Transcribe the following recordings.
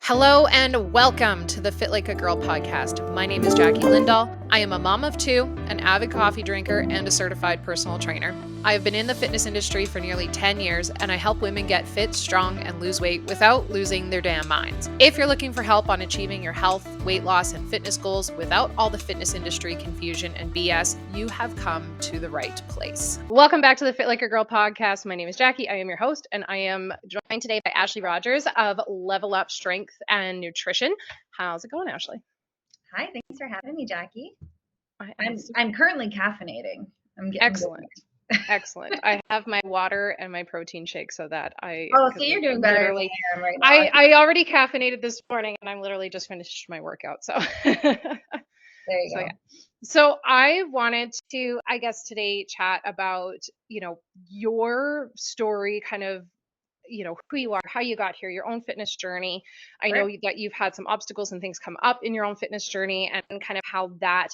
Hello and welcome to the Fit Like a Girl podcast. My name is Jackie Lindal. I am a mom of two, an avid coffee drinker, and a certified personal trainer. I have been in the fitness industry for nearly 10 years, and I help women get fit, strong, and lose weight without losing their damn minds. If you're looking for help on achieving your health, weight loss, and fitness goals without all the fitness industry confusion and BS, you have come to the right place. Welcome back to the Fit Like a Girl podcast. My name is Jackie. I am your host, and I am joined today by Ashley Rogers of Level Up Strength and Nutrition. How's it going, Ashley? Hi, thanks for having me, Jackie. I'm currently caffeinating. I'm getting Excellent. I have my water and my protein shake so that I. Oh, so you're doing better than I am right now. I already caffeinated this morning, and I'm literally just finished my workout. So there you go. Yeah. So I wanted to, I guess, today chat about your story, kind of who you are, how you got here, your own fitness journey. I know that you've had some obstacles and things come up in your own fitness journey, and kind of how that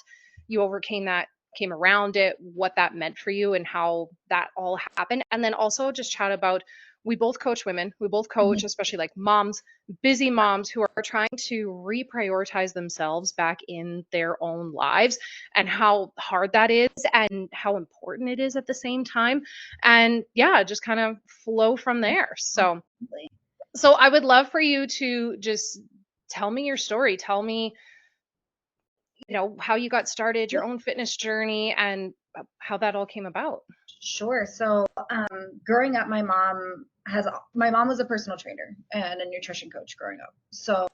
you overcame that, came around it, what that meant for you, and how that all happened. And then also just chat about, we both coach women, we both coach, especially like moms, busy moms who are trying to reprioritize themselves back in their own lives, and how hard that is and how important it is at the same time. And yeah, just kind of flow from there. So I would love for you to just tell me your story. Tell me, how you got started, your own fitness journey, and how that all came about. Sure. So growing up, my mom was a personal trainer and a nutrition coach growing up. So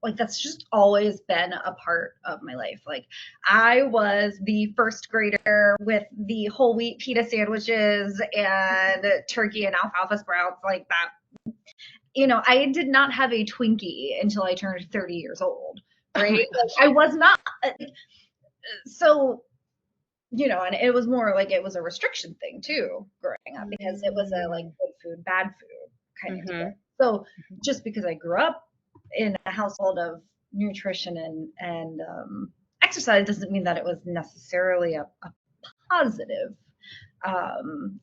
like that's just always been a part of my life. Like I was the first grader with the whole wheat pita sandwiches and turkey and alfalfa sprouts like that. I did not have a Twinkie until I turned 30 years old. Right? I was not. So, and it was more like it was a restriction thing too, growing up, because it was a like good food, bad food kind of deal. So just because I grew up in a household of nutrition and exercise doesn't mean that it was necessarily a positive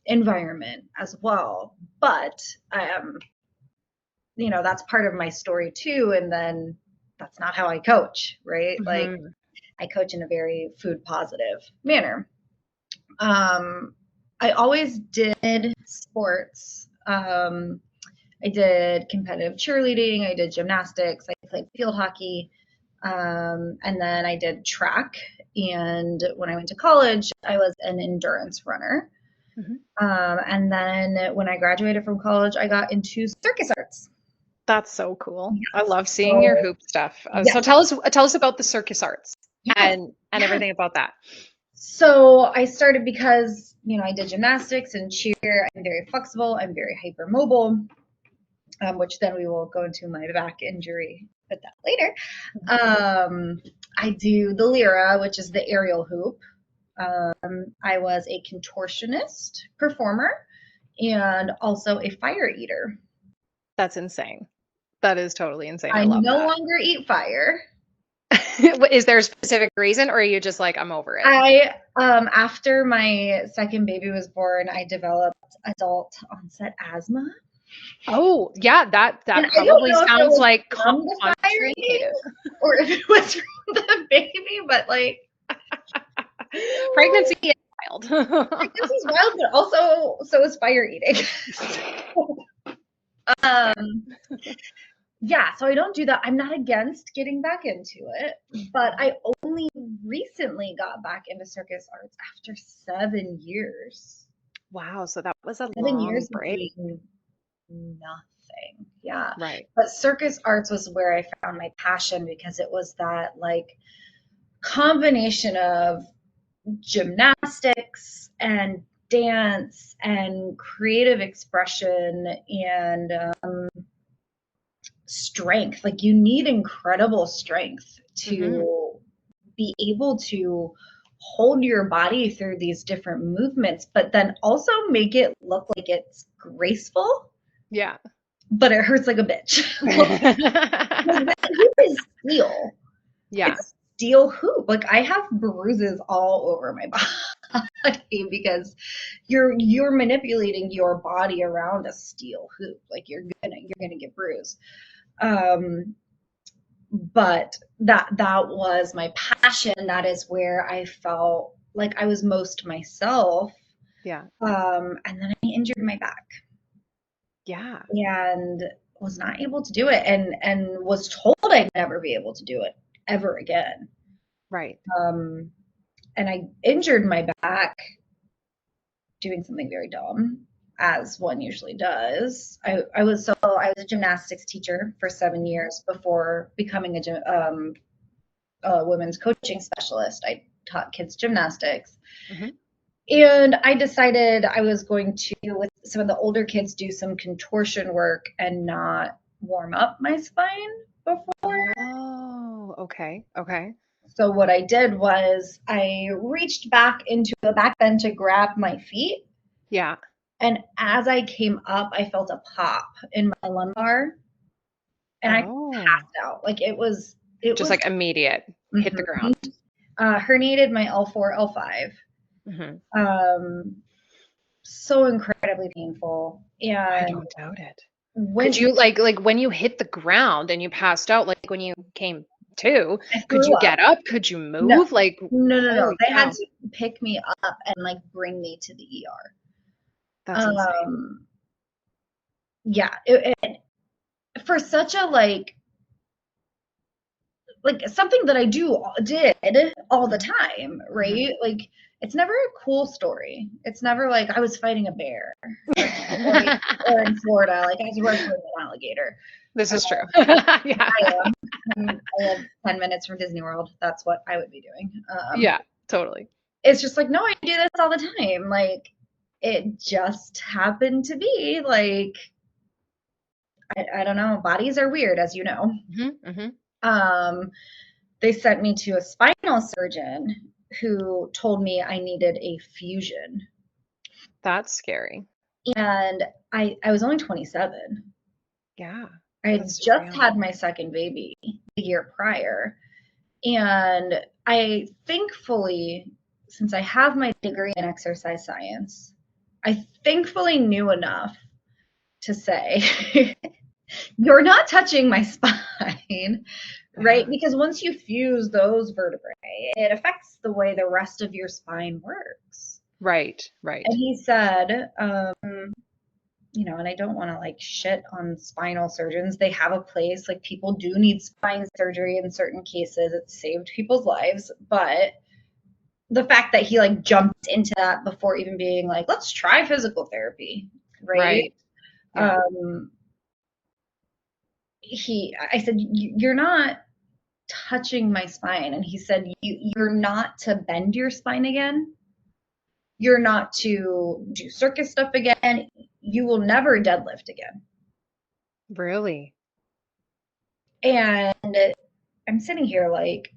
environment as well. But that's part of my story too. And then that's not how I coach, right? Like I coach in a very food positive manner. I always did sports. I did competitive cheerleading. I did gymnastics. I played field hockey. And then I did track. And when I went to college, I was an endurance runner. And then when I graduated from college, I got into Circus Arts. That's so cool. I love seeing your hoop stuff. So tell us about the Circus Arts and everything about that. So I started because, I did gymnastics and cheer. I'm very flexible. I'm very hypermobile, which then we will go into my back injury with that later. I do the Lyra, which is the aerial hoop. I was a contortionist performer and also a fire eater. That's insane. That is totally insane. I love no longer eat fire. Is there a specific reason, or are you just like, I'm over it? After my second baby was born, I developed adult onset asthma. Oh, yeah, that probably sounds like complicated. Or if it was from the baby, but like pregnancy is wild. Pregnancy is wild, but also so is fire eating. Yeah, so I don't do that. I'm not against getting back into it, but I only recently got back into Circus Arts after 7 years. Wow, so that was a 7 years break. Nothing. Yeah. Right. But Circus Arts was where I found my passion, because it was that like combination of gymnastics and dance and creative expression and strength. Like you need incredible strength to be able to hold your body through these different movements, but then also make it look like it's graceful. Yeah. But it hurts like a bitch. That hoop is steel. Yeah. It's steel hoop. Like I have bruises all over my body because you're manipulating your body around a steel hoop. Like you're gonna get bruised. but that was my passion. That is where I felt like I was most myself. Yeah. And then I injured my back Yeah. and was not able to do it, and was told I'd never be able to do it ever again. Right. And I injured my back doing something very dumb, as one usually does. I was a gymnastics teacher for 7 years before becoming a women's coaching specialist. I taught kids gymnastics. Hmm. And I decided I was going to, with some of the older kids, do some contortion work and not warm up my spine before. Oh, okay. Okay. So what I did was I reached back into the back bend to grab my feet. Yeah. And as I came up, I felt a pop in my lumbar and I Oh, passed out. Like it just was like immediate hit the mhm. ground. Herniated my L4, L5. Hmm. Um, so incredibly painful. I And don't doubt it. Could when you like when you hit the ground and you passed out, like when you came to, I could threw you up, get up? Could you no, move? Like, no. holy They had cow, to pick me up and like bring me to the ER. that's insane. Yeah, for such a like something that I did all the Hmm. time, Hmm. right? Like it's never a cool story. It's never like I was fighting a bear, right? Or in Florida, like I was wrestling an alligator. This Um, is true. Yeah. I am. I live 10 minutes from Disney World. That's what I would be doing. Yeah, totally. It's just like, no, I do this all the time. Like it just happened to be like, I don't know. Bodies are weird, as you know. Hmm. Hmm. Um, they sent me to a spinal surgeon who told me I needed a fusion. That's scary. And I was only 27. Yeah, I had that's super just young. had my second baby the year prior. And I thankfully, since I have my degree in exercise science, I thankfully knew enough to say, you're not touching my spine, right? Yeah. Because once you fuse those vertebrae, it affects the way the rest of your spine works. Right, And right. he said, and I don't want to like shit on spinal surgeons. They have a place. Like people do need spine surgery in certain cases. It's saved people's lives. But the fact that he like jumped into that before even being like, let's try physical therapy, right? Right. Yeah. Um, I said, you're not touching my spine. And he said, you're not to bend your spine again. You're not to do circus stuff again. You will never deadlift again. Really? And I'm sitting here like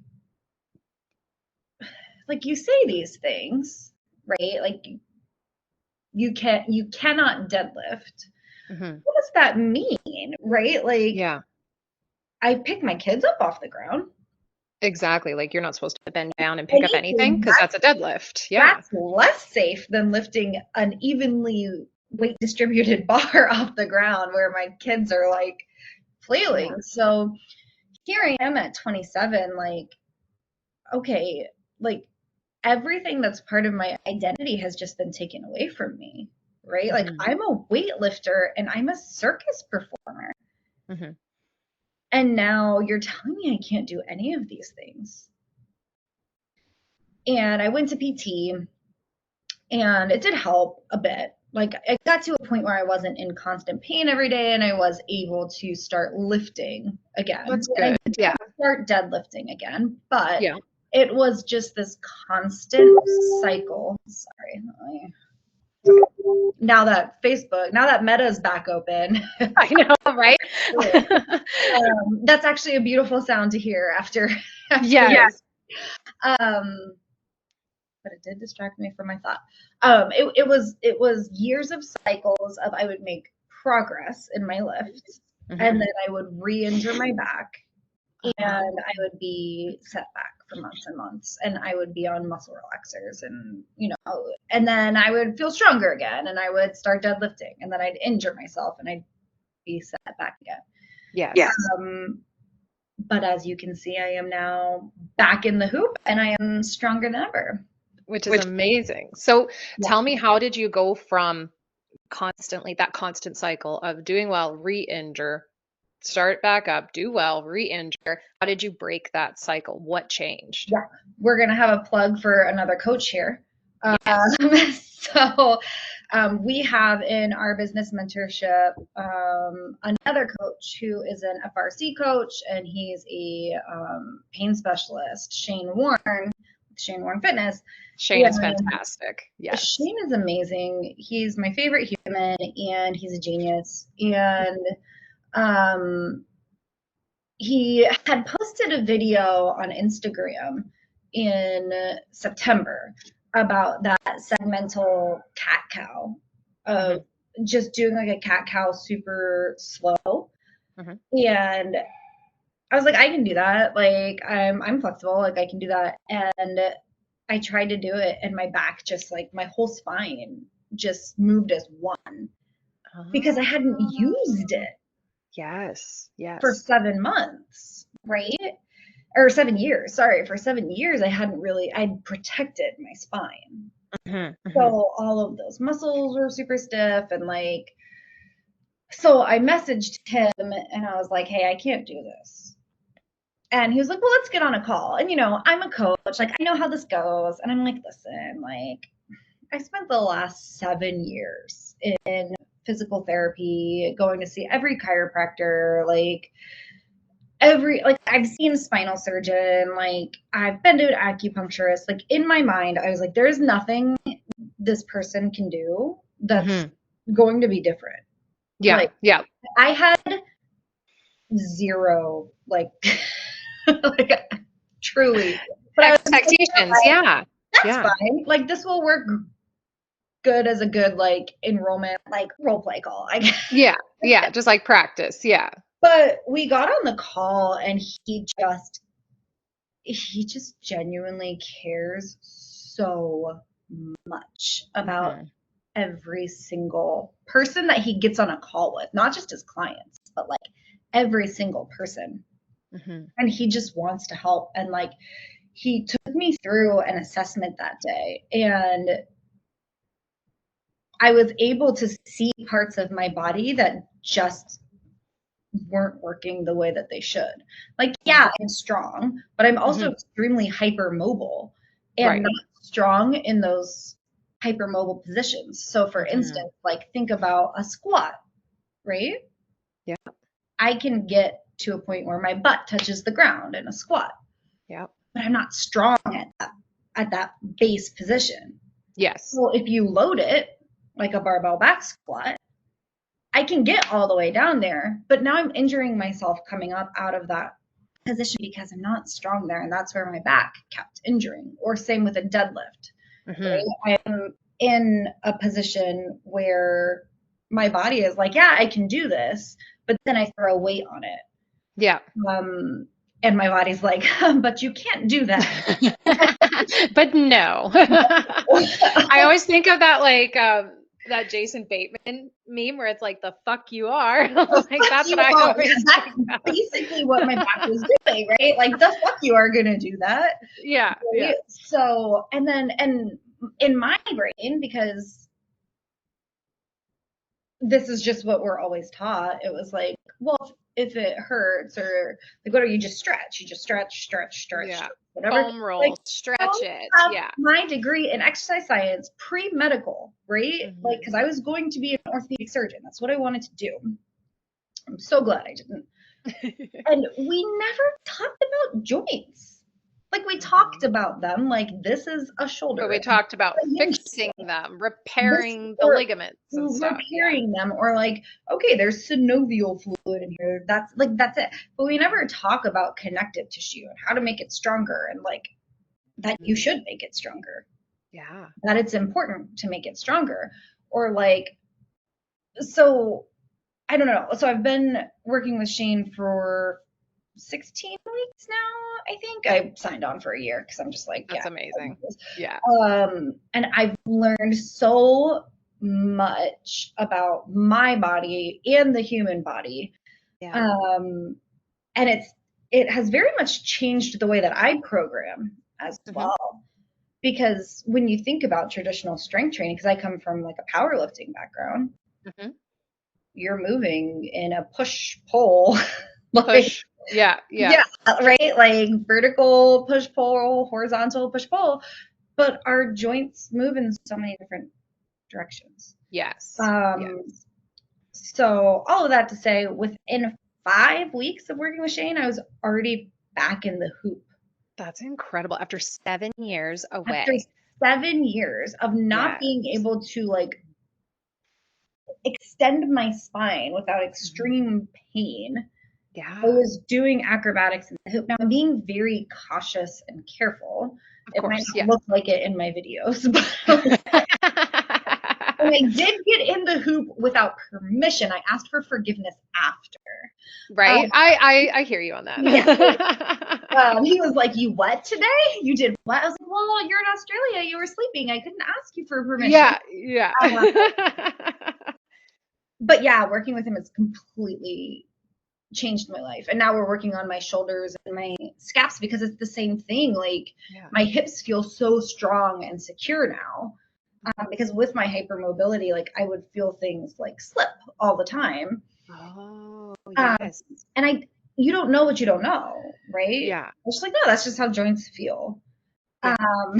you say these things, right? Like you cannot deadlift. Hmm. What does that mean, right? Like Yeah, I pick my kids up off the ground. exactly. Like you're not supposed to bend down and pick up anything Anything because that's a deadlift. Yeah. that's less safe than lifting an evenly weight distributed bar off the ground where my kids are like Yeah. flailing. So here I am at 27, like, okay, like everything that's part of my identity has just been taken away from me, right? Like Hmm. I'm a weightlifter and I'm a circus performer. Hmm. And now you're telling me I can't do any of these things. And I went to PT and it did help a bit. Like it got to a point where I wasn't in constant pain every day and I was able to start lifting again. That's And I good. did Yeah. start deadlifting again, but Yeah. it was just this constant cycle. Sorry. Now that Meta's back open, I know, right? that's actually a beautiful sound to hear after Yes. um but it did distract me from my thought. It was years of cycles of I would make progress in my lifts, Hmm. and then I would re-injure my back, and Oh, I would be set back for months and months, and I would be on muscle relaxers, and and then I would feel stronger again, and I would start deadlifting, and then I'd injure myself, and I'd be set back again. yes. Um, But as you can see, I am now back in the hoop and I am stronger than ever. Which is amazing. So Yeah. tell me, how did you go from constantly that constant cycle of doing well, re-injure, start back up, do well, re-injure? How did you break that cycle? What changed? Yeah, we're gonna have a plug for another coach here. Yes. So we have in our business mentorship another coach who is an FRC coach, and he's a pain specialist, Shane Warren Fitness. Shane is And fantastic. Yes. Shane is amazing. He's my favorite human, and he's a genius. And um, he had posted a video on Instagram in September about that segmental cat cow of just doing like a cat cow super slow. And I was like, I can do that. Like I'm flexible, like I can do that. And I tried to do it and my back just like my whole spine just moved as one because I hadn't used it Yes. for Yes. 7 months, right? Or 7 years. Sorry, for 7 years, I'd protected my spine. So all of those muscles were super stiff and like, so I messaged him and I was like, hey, I can't do this. And he was like, well, let's get on a call. And, I'm a coach. Like, I know how this goes. And I'm like, listen, like, I spent the last 7 years in physical therapy, going to see every chiropractor, like, I've seen a spinal surgeon, like I've been to an acupuncturist. Like in my mind, I was like, there's nothing this person can do that's going to be different. Yeah. Like Yeah. I had zero like like truly but Expectations. Yeah. that's Yeah. fine. Like this will work good as a good like enrollment like role play call, I guess. Yeah. Yeah. Just like practice. Yeah. But we got on the call and he just genuinely cares so much about every single person that he gets on a call with, not just his clients, but like every single person. And he just wants to help. And like, he took me through an assessment that day, and I was able to see parts of my body that just weren't working the way that they should. Like, yeah, I'm strong, but I'm also extremely hypermobile and Right. not strong in those hypermobile positions. So, for instance, like think about a squat, right? Yeah. I can get to a point where my butt touches the ground in a squat, Yeah. but I'm not strong at that base position. Yes. So if you load it like a barbell back squat, I can get all the way down there, but now I'm injuring myself coming up out of that position because I'm not strong there, and that's where my back kept injuring. Or same with a deadlift. Right? I'm in a position where my body is like, yeah, I can do this, but then I throw weight on it. Yeah. And my body's like, but you can't do that. But no. I always think of that like that Jason Bateman meme where it's like the fuck you are. Like that's what I always That's think of. basically what my back was doing, right? Like the fuck you are gonna do that. Yeah. Right? Yeah. So and in my brain, because this is just what we're always taught, it was like, well, if it hurts or like what, are you just stretch? You just stretch, Yeah. whatever. Foam roll, Like stretch it. have Yeah. my degree in exercise science pre-medical, right? Like, because I was going to be an orthopedic surgeon. That's what I wanted to do. I'm so glad I didn't. And we never talked about joints. Like we talked about them like this is a shoulder. But we talked about fixing them, repairing the ligaments and stuff. Repairing them, or like, okay, there's synovial fluid in here. That's it. But we never talk about connective tissue and how to make it stronger, and like that you should make it stronger. Yeah. That it's important to make it stronger. Or like, so I don't know. So I've been working with Shane for 16 weeks now. I think I signed on for a year because I'm just like, that's yeah, amazing. Yeah. And I've learned so much about my body and the human body. Yeah. And it has very much changed the way that I program as Hmm. well. Because when you think about traditional strength training, because I come from like a powerlifting background, Hmm. you're moving in a push pull, like, Push. Yeah. Yeah. yeah, right? Like vertical push pull, horizontal push pull, but our joints move in so many different directions. Yes. Yeah. Um, so all of that to say, within 5 weeks of working with Shane, I was already back in the hoop That's incredible. After 7 years after away. 7 years of not Yes. being able to like extend my spine without Mhm. extreme pain. I Yeah. was doing acrobatics in the hoop. Now I'm being very cautious and careful. Of It might course. not Yeah. look like it in my videos, but when I did get in the hoop without permission, I asked for forgiveness after. Right? Um, I hear you on yeah, that. he was like, "You what today? You did what?" I was like, "Well, you're in Australia. You were sleeping. I couldn't ask you for permission." Yeah, yeah. Uh, but yeah, working with him has completely changed my life. And now we're working on my shoulders and my scaps because it's the same thing. Like Yeah. my hips feel so strong and secure now. Mhm. Because with my hypermobility, like I would feel things like slip all the time. Oh, Um, yes. and you don't know what you don't know, right? Yeah, I was just like, no, that's just how joints feel. yeah. Um,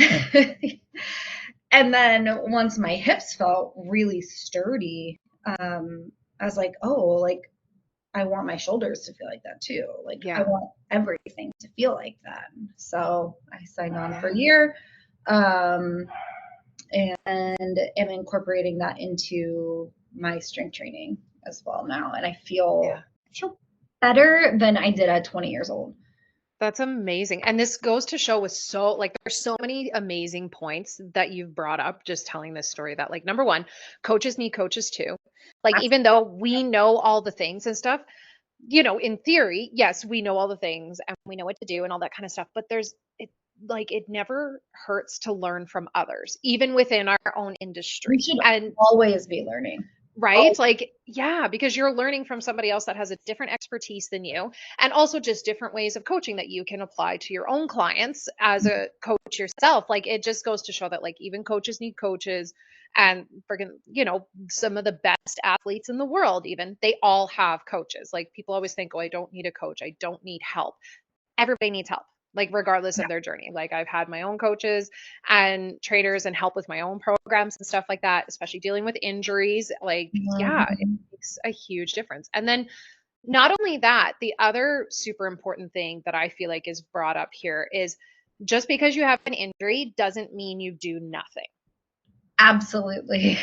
and then once my hips felt really sturdy, I was like, oh, like I want my shoulders to feel like that too. Like I Yeah, want everything to feel like that. So I signed on for a yeah, year, um, and am incorporating that into my strength training as well now. And yeah. I feel better than I did at 20 years old. That's amazing. And this goes to show with so like there's so many amazing points that you've brought up just telling this story that like number one, coaches need coaches too. Like even though we know all the things and stuff, in theory, yes, we know all the things and we know what to do and all that kind of stuff, but it never hurts to learn from others, even within our own We industry. should And always be learning. right? Oh, Like, yeah, because you're learning from somebody else that has a different expertise than you, and also just different ways of coaching that you can apply to your own clients as a coach yourself. Like, it just goes to show that, like, even coaches need coaches, and freaking, some of the best athletes in the world, even they all have coaches. Like, people always think, oh, I don't need a coach, I don't need help. Everybody needs help, like regardless yeah. of their journey. Like I've had my own coaches and trainers and help with my own programs and stuff like that, especially dealing with injuries. Like, yeah, it Mhm. makes a huge difference. And then not only that, the other super important thing that I feel like is brought up here is just because you have an injury doesn't mean you do nothing. Absolutely.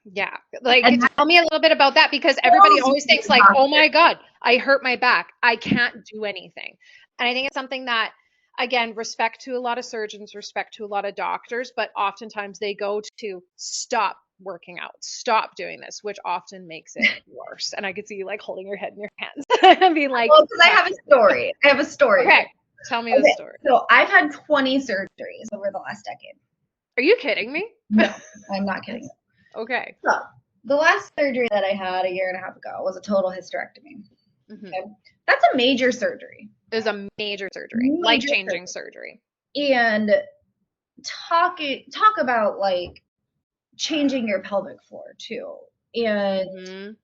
Yeah. Like, And that tell me a little bit about that because everybody kills always me thinks, in like, oh hospital. my God, I hurt my back. I can't do anything. And I think it's something that, again, respect to a lot of surgeons, respect to a lot of doctors, but oftentimes they go to stop working out, stop doing this, which often makes it worse. And I could see you like holding your head in your hands and being like, Well, because I God have a damn it. story. I have a story for Okay. you. Tell me the Okay, story. so I've had 20 surgeries over the last decade. Are you kidding me? No, I'm not kidding. Okay. So the last surgery that I had a year and a half ago was a total hysterectomy. Hmm. Okay, that's a major surgery. It was a major surgery, life Major changing surgery. surgery. And talk about like changing your pelvic floor too, and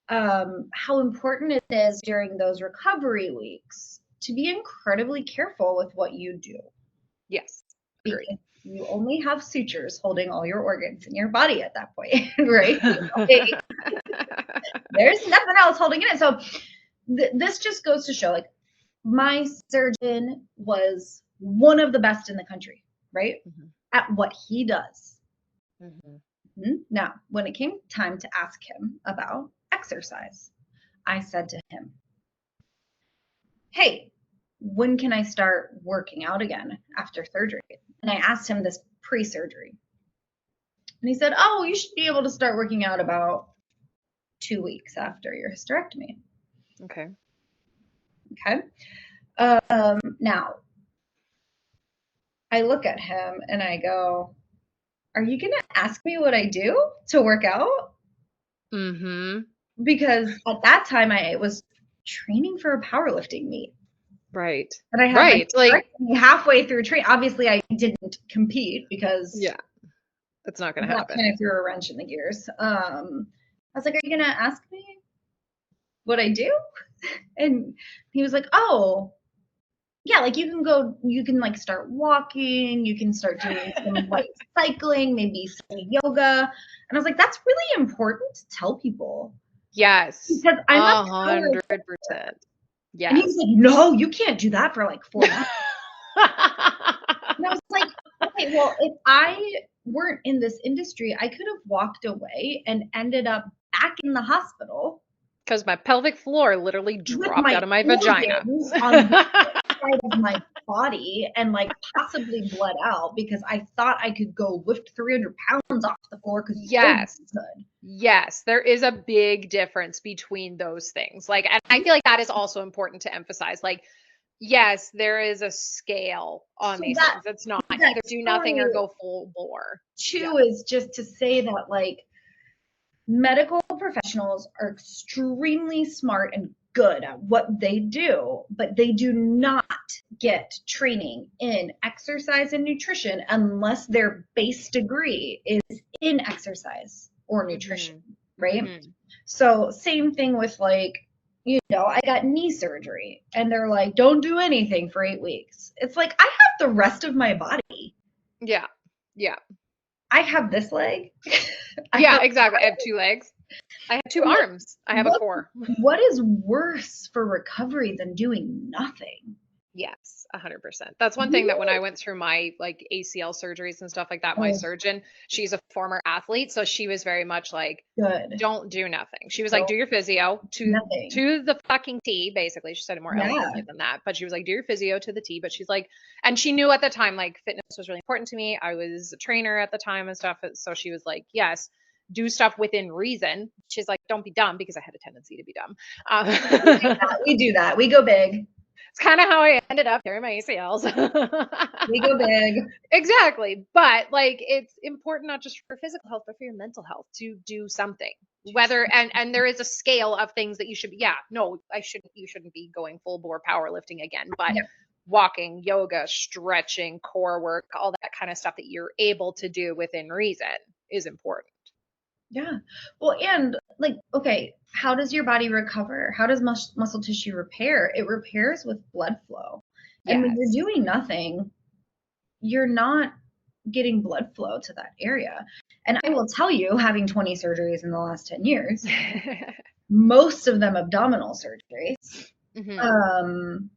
Hmm. how important it is during those recovery weeks to be incredibly careful with what you do Yes. Agreed. because you only have sutures holding all your organs in your body at that point, right? Like, there's nothing else holding it in. So this just goes to show, like, my surgeon was one of the best in the country, right? Mhm, At what he does. mhm. Now, when it came time to ask him about exercise, I said to him, hey, when can I start working out again after surgery? And I asked him this pre surgery. And he said, oh, you should be able to start working out about 2 weeks after your hysterectomy. Okay. Okay. Now, I look at him and I go, are you going to ask me what I do to work out? Mhm. Because at that time I was training for a powerlifting meet. Right. And I had my Right. Like, hysterectomy halfway through training. Obviously, I didn't compete because yeah, it's not going to that happen. kind of threw a wrench in the gears. I was like, "Are you gonna ask me what I do?" And he was like, "Oh, yeah, like you can like start walking, you can start doing some light cycling, maybe some yoga." And I was like, "That's really important to tell people Yes. because I'm not power." 100%. And he was Yes. like, "No, you can't do that for like 4 months." And I was like, okay, well, if I weren't in this industry, I could have walked away and ended up back in the hospital Because my pelvic floor literally with dropped my out of my vagina. organs on the side of my body and like possibly bled out because I thought I could go lift 300 pounds off the floor because Yes. could. Yes, there is a big difference between those things. Like, and I feel like that is also important to emphasize. Like, yes, there is a scale on So these that things. It's not that either do nothing or story go full bore. Yeah. too is just to say that like medical professionals are extremely smart and good at what they do, but they do not get training in exercise and nutrition unless their base degree is in exercise or nutrition, Mhm. right? Mhm. So, same thing with like, I got knee surgery and they're like, don't do anything for 8 weeks. It's like, I have the rest of my body. Yeah. Yeah. I have this leg. I Yeah, have exactly. I have two legs. I have two I'm like, arms. I have a what core. what is worse for recovery than doing nothing? Yes, 100%. That's one thing that when I Really? went through my like ACL surgeries and stuff like that, my Oh, surgeon, she's a former athlete, so she was very much like, good. don't do nothing. She was like, Nope, do your physio nothing. to the fucking T, basically. She said it more Yeah. eloquently than that, but she was like, do your physio to the T. But she's like, and she knew at the time like fitness was really important to me. I was a trainer at the time and stuff, so she was like, yes, do stuff within reason. She's like, don't be dumb because I had a tendency to be dumb. We do that. We go big. It's kind of how I ended up tearing my ACLs. We go big. Exactly. But like it's important not just for physical health, but for your mental health to do something. Whether and there is a scale of things that you should be, yeah, no, I shouldn't you shouldn't be going full bore powerlifting again, but Yeah. walking, yoga, stretching, core work, all that kind of stuff that you're able to do within reason is important. Yeah. Well, and like, okay, how does your body recover? How does muscle tissue repair? It repairs with blood flow. And when you're Yes. doing nothing, you're not getting blood flow to that area. And I will tell you, having 20 surgeries in the last 10 years, most of them abdominal surgeries, Hmm. um,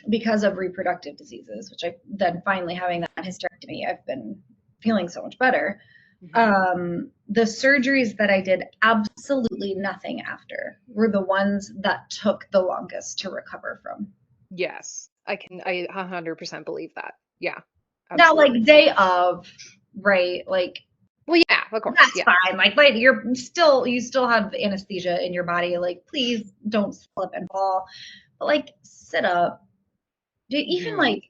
because of reproductive diseases, which I then finally having that hysterectomy, I've been feeling so much better. Hmm. The surgeries that I did absolutely nothing after were the ones that took the longest to recover from. Yes. I 100% believe that. Yeah. Now, like Absolutely. day of, right? Like Well, yeah, of course. that's Yeah. fine. Like you still have anesthesia in your body. Like please don't slip and fall. But like sit up. Even Hmm. like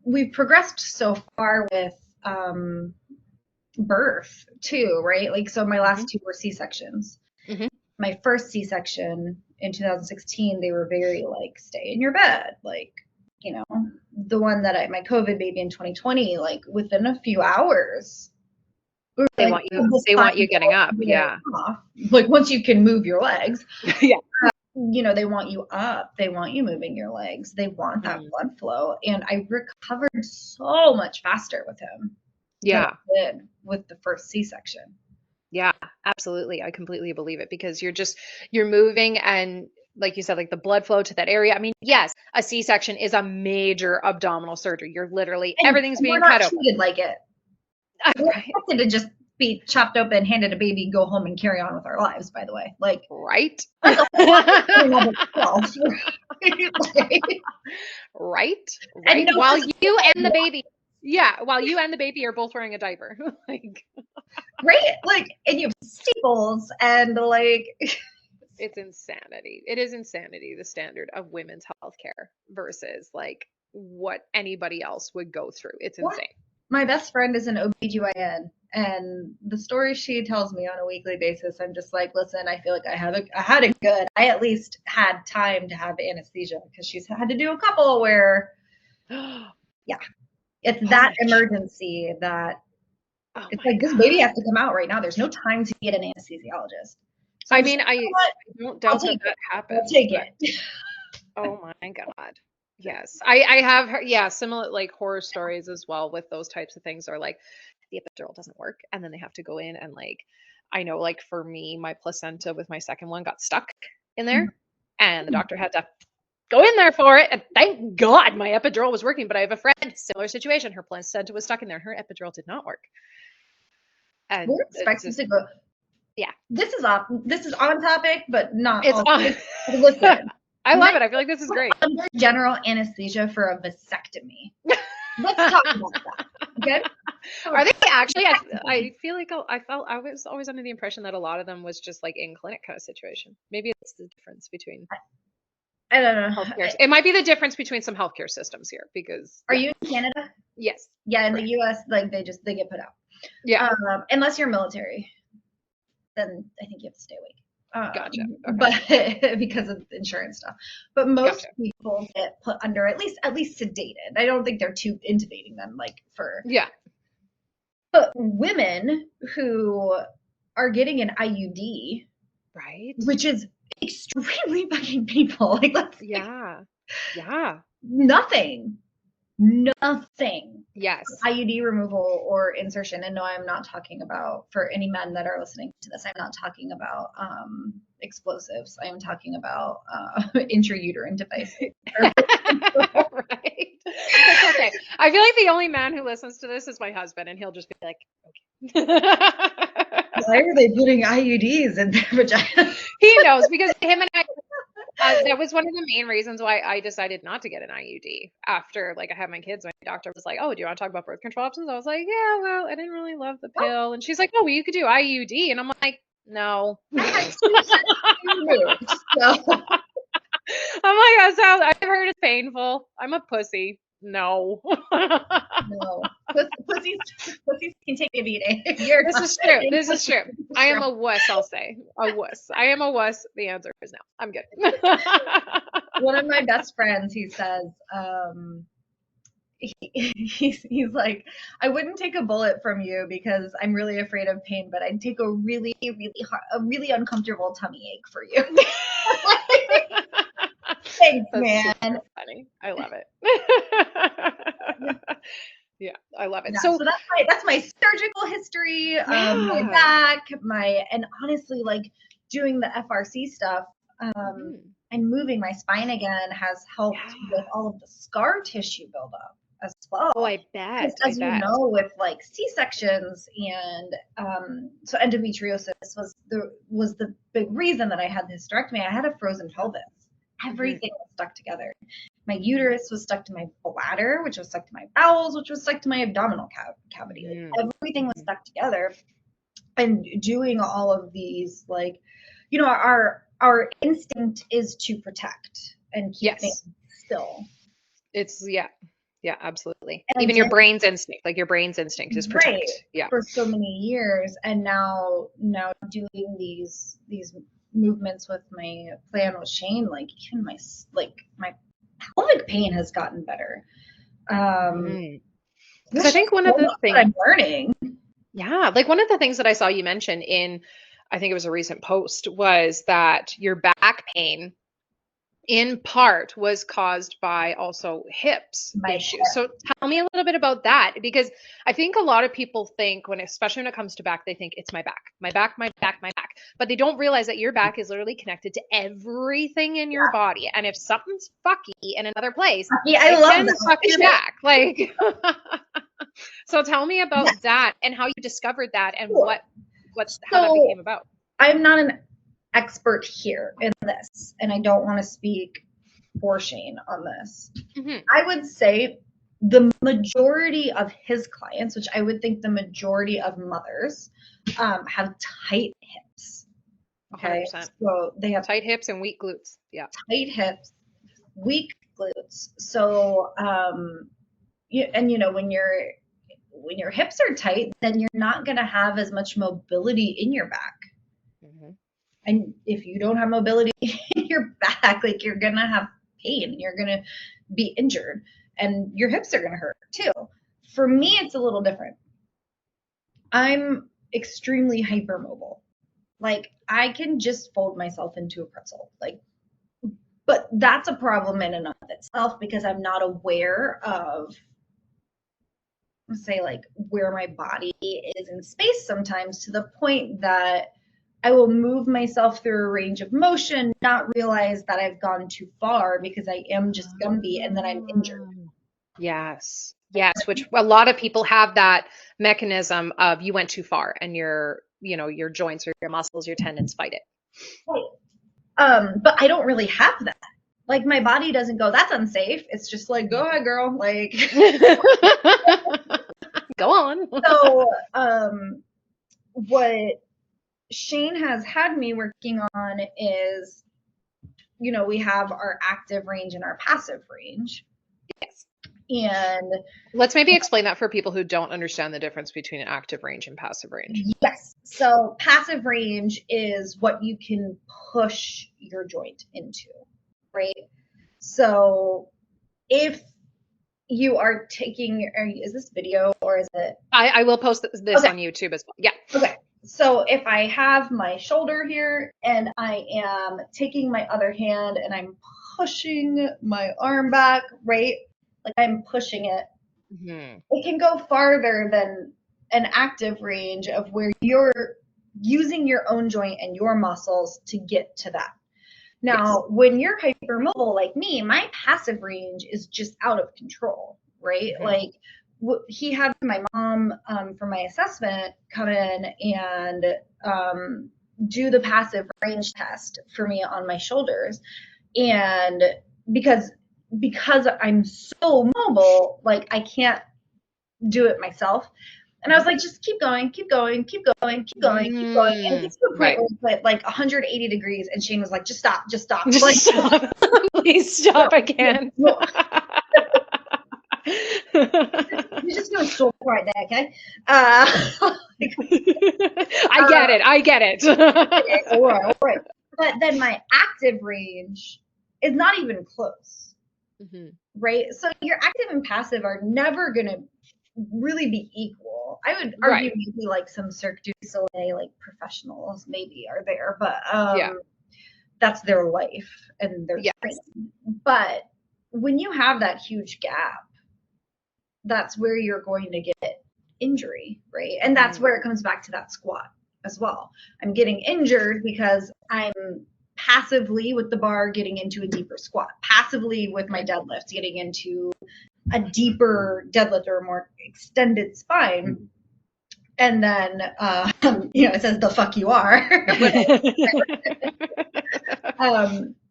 we've progressed so far with birth too, right? Like so my Hmm. last two were C-sections. Hmm. My first C-section in 2016, they were very like stay in your bed, like the one that my COVID baby in 2020, like within a few hours, we were They like, want you oh, this they time want you getting up. Yeah. off. Like once you can move your legs, Yeah. they want you up, they want you moving your legs, they want that Mhm. blood flow, and I recovered so much faster with him than Yeah. I did with the first C-section. Yeah, absolutely. I completely believe it because you're moving and like you said, like the blood flow to that area. I mean, yes, a C-section is a major abdominal surgery. You're literally And everything's we're being not cut open. treated like it. We're Right. expected to just be chopped open, handed a baby, go home, and carry on with our lives. By the way, like Right. that's a whole lot in and of itself. Like, Right. and Right. no While physical you and the therapy, baby, yeah, while you and the baby are both wearing a diaper. Like right? Like, and you have staples and like, it's insanity. It is insanity, the standard of women's healthcare versus like what anybody else would go through. It's what? insane. My best friend is an OBGYN, And the story she tells me on a weekly basis, I'm just like, listen, I feel like I had it good. I at least had time to have anesthesia because she's had to do a couple where, yeah, it's Oh that my, emergency that oh it's my like this baby God. has to come out right now. There's no time to get an anesthesiologist. So I I'm just mean, like, you know I what? don't I'll doubt that take it. that I'll happens, take but it. oh my God. Yes. I have heard, yeah, similar like horror stories as well with those types of things, are like the epidural doesn't work and then they have to go in and like, I know like for me, my placenta with my second one got stuck in there and the doctor had to go in there for it. And thank God my epidural was working. But I have a friend, similar situation. Her placenta was stuck in there. Her epidural did not work. And We're it's expected just, to go. yeah, This is off. This is on topic, but not it's all. on. Listen, I men love it. I feel like this is go great. under general anesthesia for a vasectomy. Let's talk about that. Okay. So Are they actually? I feel like I was always under the impression that a lot of them was just like in clinic kind of situation. Maybe it's the difference between I don't know. healthcare. It might be the difference between some healthcare systems here because Are yeah, you in Canada? yes, Yeah, in the correct. US, like they get put out. Yeah, Unless you're military, then I think you have to stay awake. gotcha. Okay, But because of insurance stuff. But most gotcha. people get put under at least sedated. I don't think they're too intubating them like for. Yeah, But women who are getting an IUD, right. which is extremely fucking painful, like let's like Yeah, yeah. nothing, nothing. Yes. IUD removal or insertion. And no, I'm not talking about, for any men that are listening to this, I'm not talking about explosives. I am talking about intrauterine devices. Right. It's okay. I feel like the only man who listens to this is my husband, and he'll just be like, okay. Why are they putting IUDs in their vagina? He knows because him and I, that was one of the main reasons why I decided not to get an IUD after like I had my kids. My doctor was like, "Oh, do you want to talk about birth control options?" I was like, "Yeah, well, I didn't really love the pill." And she's like, "Oh, well, you could do IUD," and I'm like, "No." I had two surgeries removed. So I'm like, that sounds, I've heard it's painful. I'm a pussy. No. no. Pussies can take a beating. You're This not. is true. This is true. I am a wuss, I'll say. A wuss. I am a wuss. The answer is no. I'm good. One of my best friends, he says, he's like, I wouldn't take a bullet from you because I'm really afraid of pain, but I'd take a really uncomfortable tummy ache for you. Thanks, That's man. super funny. I love it. Yeah, I love it. Yeah, So, so that's my surgical history, my yeah. back, and honestly, like doing the FRC stuff, Mhm. and moving my spine again has helped with Yeah. all of the scar tissue buildup as Oh, well. I Because bet. I as you bet. know, with like C-sections and so endometriosis was the big reason that I had the hysterectomy. I had a frozen pelvis. Mhm. Everything was stuck together. My Mhm. uterus was stuck to my bladder, which was stuck to my bowels, which was stuck to my abdominal cavity. Mhm. Like everything was Mhm. stuck together. And doing all of these, like, our instinct is to protect and keep things Yes. still. It's yeah. Yeah, absolutely. And I Even your did brain's instinct, like your brain's instinct is right protect. Yeah. for so many years, and now doing these movements with my plan with Shane, like even my pelvic pain has gotten better. Um, Because I there's just think one of so the much that things, I'm learning. yeah, like one of the things that I saw you mention in, I think it was a recent post, was that your back pain in part was caused by also hips My issues. So tell me a little bit about that because I think a lot of people think when, especially when it comes to back, they think it's my back, my back, my back, my back. But they don't realize that your back is literally connected to everything in your body. And if something's fucky in another place, yeah, I it love can that. fuck your back. Like, so tell me about Yes, that and how you discovered that and sure. how that So became about. I'm not an expert here in this, and I don't want to speak for Shane on this. Hmm. I would say the majority of his clients, which I would think the majority of mothers, have tight hips. Okay, 100%. so they have Tight hips and weak glutes. Yeah. tight hips, weak glutes. So, and when you're when your hips are tight, then you're not going to have as much mobility in your back. Mm-hmm. And if you don't have mobility in your back, like you're going to have pain, you're going to be injured, and your hips are going to hurt too. For me, it's a little different. I'm extremely hypermobile. Like I can just fold myself into a pretzel. Like, but that's a problem in and of itself because I'm not aware of, say, like where my body is in space sometimes, to the point that I will move myself through a range of motion, not realize that I've gone too far because I am just Gumby, and then I'm injured. Yes. Yes, which a lot of people have that mechanism of you went too far and your joints or your muscles, your tendons fight it. But I don't really have that. Like my body doesn't go, that's unsafe. It's just like, go ahead, girl. Like Go on. So what Shane has had me working on is, we have our active range and our passive range. Yes. And Let's maybe explain that for people who don't understand the difference between an active range and passive range. Yes. So passive range is what you can push your joint into, right? So if you are taking, is this video or is it? I will post this okay. on YouTube as well. Yeah. Okay. So if I have my shoulder here and I am taking my other hand and I'm pushing my arm back, right? Like I'm pushing it. Mm-hmm. It can go farther than an active range of where you're using your own joint and your muscles to get to that. Now, yes. When you're hypermobile like me, my passive range is just out of control, right? Mm-hmm. Like he had my mom for my assessment come in and do the passive range test for me on my shoulders. And because I'm so mobile, like I can't do it myself. And I was like, just keep going, keep going, keep going, keep going, keep going. And it gets to a point where it's like 180 degrees. And Shane was like, just stop, just stop. Just like, stop. Please stop, no, I can't. No. You're just doing so right there, okay? I get it. Okay, all right. But then my active range is not even close, mm-hmm. right? So your active and passive are never going to really be equal. I would argue maybe like some Cirque du Soleil, like professionals maybe are there, but that's their life and their training. But when you have that huge gap, that's where you're going to get injury, right? And that's where it comes back to that squat as well. I'm getting injured because I'm passively with the bar getting into a deeper squat, passively with my deadlifts getting into a deeper deadlift or a more extended spine. And then, it says the fuck you are.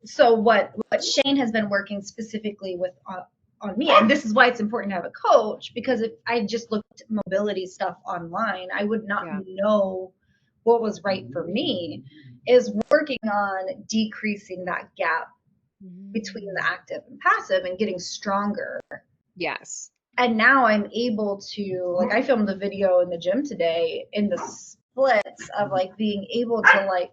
So what Shane has been working specifically with on me, and this is why it's important to have a coach, because if I just looked at mobility stuff online, I would not know what was right for me, is working on decreasing that gap between the active and passive and getting stronger. Yes. And now I'm able to, like, I filmed a video in the gym today in the splits of like being able to like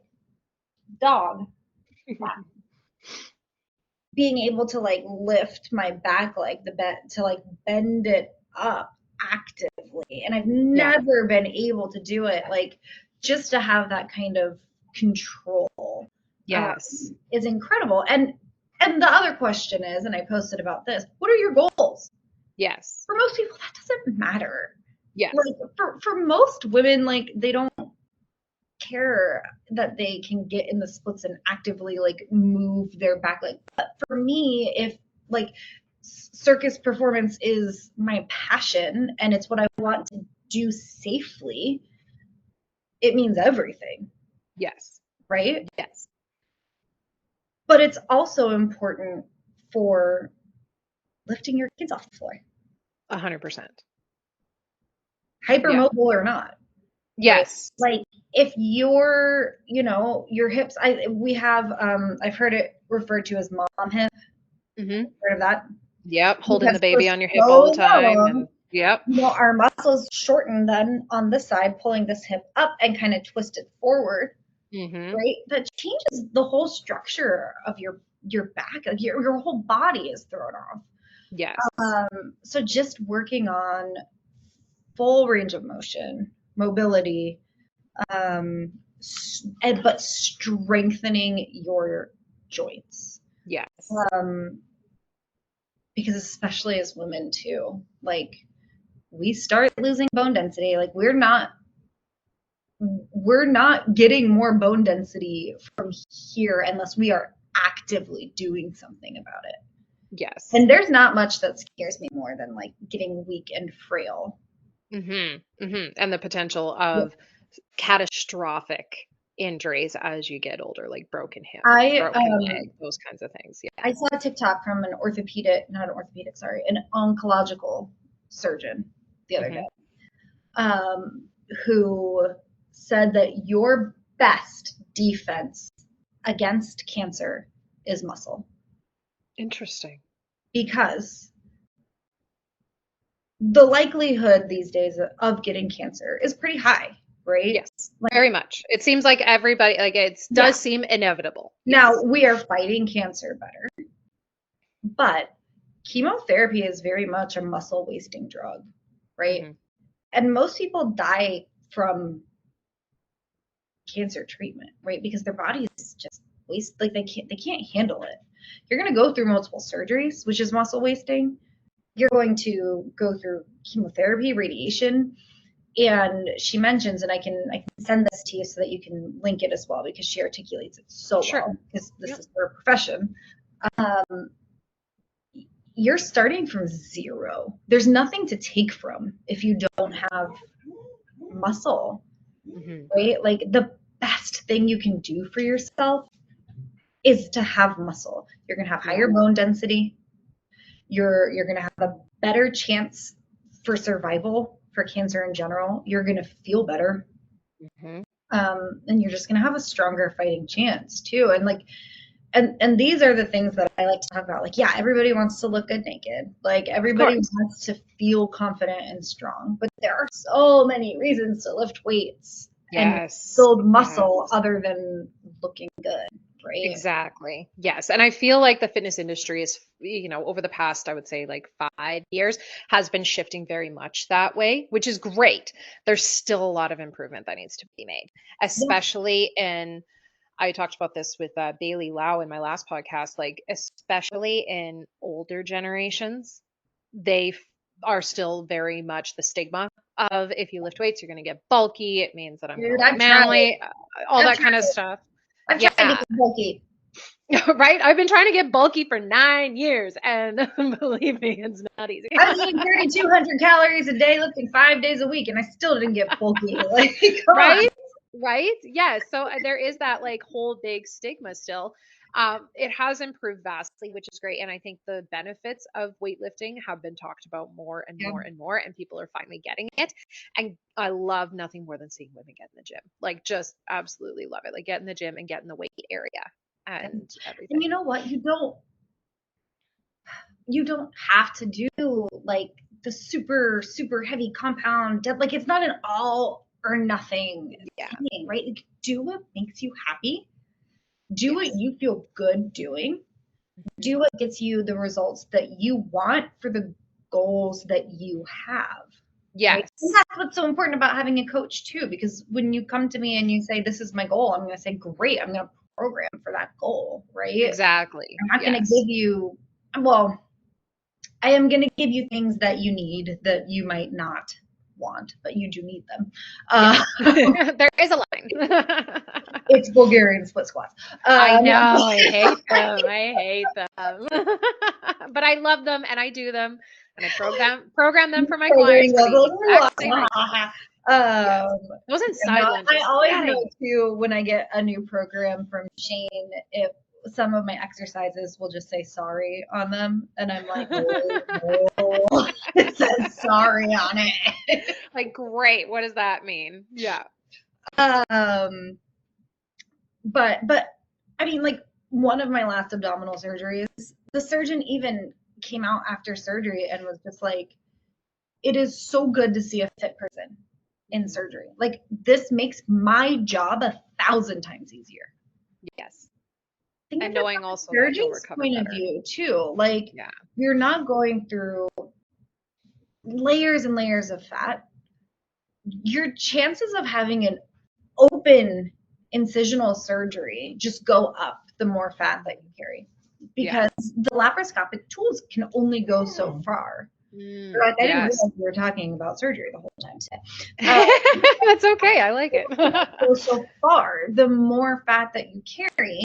being able to like lift my back, like the bend, to like bend it up actively. And I've never been able to do it, like just to have that kind of control. Yes. Is incredible. And the other question is, and I posted about this, what are your goals? Yes. For most people, that doesn't matter. Yes. Like for most women, like they don't care that they can get in the splits and actively like move their back leg. But for me, if like circus performance is my passion and it's what I want to do safely, it means everything. Yes. Right? Yes. But it's also important for lifting your kids off the floor. 100%. Hypermobile or not. Yes. Right? Like if your hips, we have, I've heard it referred to as mom hip. Mm-hmm. Heard of that? Yep. Holding the baby on your hip all the time. Yep. our muscles shorten then on this side, pulling this hip up and kind of twist it forward, Mm-hmm. right? That changes the whole structure of your back. Like your whole body is thrown off. Yes. So just working on full range of motion, mobility, but strengthening your joints. Yes. Um, because especially as women too, like we start losing bone density. Like we're not getting more bone density from here unless we are actively doing something about it. Yes. And there's not much that scares me more than like getting weak and frail. Mm-hmm. Mm-hmm. And the potential Yeah. of catastrophic injuries as you get older, like broken hip, I broken leg, those kinds of things. Yeah. I saw a TikTok from an oncological surgeon the other Mm-hmm. day, who said that your best defense against cancer is muscle, Interesting. because the likelihood these days of getting cancer is pretty high, right? Yes, Like, very much. It seems like everybody, like it yeah. does seem inevitable. Now Yes. we are fighting cancer better, but chemotherapy is very much a muscle wasting drug, right? Mm-hmm. And most people die from cancer treatment, right? Because their bodies just waste, like they can't handle it. You're going to go through multiple surgeries, which is muscle wasting. You're going to go through chemotherapy, radiation, and she mentions, and I can send this to you so that you can link it as well, because she articulates it so Sure. well, because this Yep. is her profession. Um, you're starting from zero. There's nothing to take from if you don't have muscle, Mm-hmm. right? Like the best thing you can do for yourself is to have muscle. You're going to have Yeah. higher bone density. You're going to have a better chance for survival for cancer in general. You're going to feel better. Mm-hmm. And you're just going to have a stronger fighting chance too. And like, and these are the things that I like to talk about. Like, yeah, everybody wants to look good naked. Like Of everybody course. wants to feel confident and strong, but there are so many reasons to lift weights and Yes. build Yes. muscle other than looking good, right? Exactly. Yes. And I feel like the fitness industry is, over the past, I would say like 5 years, has been shifting very much that way, which is great. There's still a lot of improvement that needs to be made, Yeah. especially in, I talked about this with Bailey Lau in my last podcast, like, especially in older generations, they are still very much the stigma of if you lift weights, you're going to get bulky. It means that I'm going to Dude, look I've tried. manly, all I've that kind tried of it. stuff. I've tried to Yeah. get bulky. Right? I've been trying to get bulky for 9 years, and believe me, it's not easy. I was eating 3,200 calories a day, lifting 5 days a week, and I still didn't get bulky. Like, come on. Right? Right? Yes. So there is that like whole big stigma still. It has improved vastly, which is great. And I think the benefits of weightlifting have been talked about more and Yeah. more and more, and people are finally getting it. And I love nothing more than seeing women get in the gym. Like, just absolutely love it. Like, get in the gym and get in the weight area and And everything. you know what? You don't have to do like the super super heavy compound dead. Like it's not an all or nothing Yeah. thing, right? Like, do what makes you happy. Do what Yes. you feel good doing. Mhm. Do what gets you the results that you want for the goals that you have. Right? And Yes. that's what's so important about having a coach too, because when you come to me and you say, this is my goal, I'm going to say, great, I'm going to program for that goal, right? Exactly. I'm not going to Yes. give you, well, I am going to give you things that you need that you might not want, but you do need them. Yes. Uh, There is a line. it's Bulgarian split squats. I Um, know. I hate them. I hate them. But I love them and I do them and I program them for my clients programming for the level. exact same reason. Yes. Um, Those you know, inside I lunges. always Get out of know here. too when I get a new program from Shane, if some of my exercises will just say sorry on them, and I'm like, no, no. It says sorry on it. Like, great. What does that mean? Yeah. um, but I mean, like one of my last abdominal surgeries, the surgeon even came out after surgery and was just like, it is so good to see a fit person in surgery. Like, this makes my job 1,000 times easier. Yes. Think of And it knowing from a also that you'll surgeon's recover point of better. view too. Like, Yeah. you're not going through layers and layers of fat. Your chances of having an open incisional surgery just go up the more fat that you carry, Yeah. because the laparoscopic tools can only go so far. Like, I didn't Yes. realize we were talking about surgery the whole time today. That's okay. I like it. Go so far. The more fat that you carry,